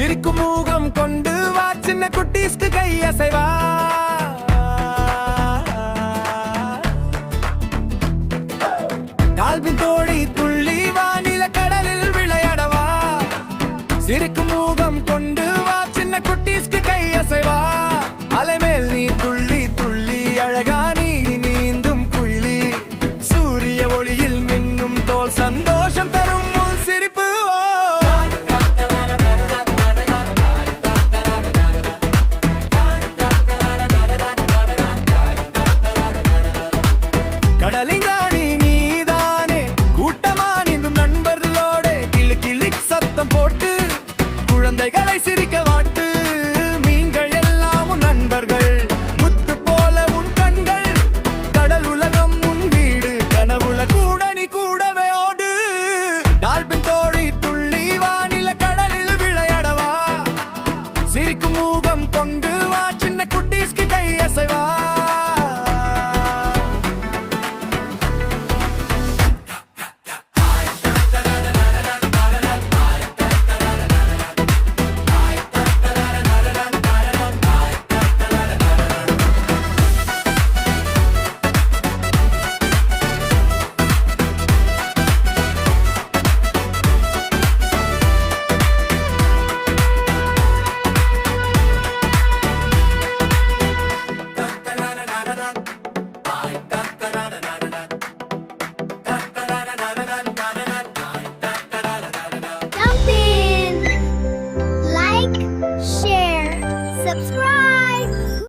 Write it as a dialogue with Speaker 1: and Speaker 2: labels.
Speaker 1: சிரிக்கும் மூகம் கொண்டு வா சின்ன குட்டீஸ்க்கு கை அசைவா டால்பின் தோழி துள்ளி வா கடலில் விளையாடவா சிரிக்கும் மூகம் கொண்டு வா சின்ன குட்டீஸ்க்கு கை அசைவா அலை மேல் நீ துள்ளி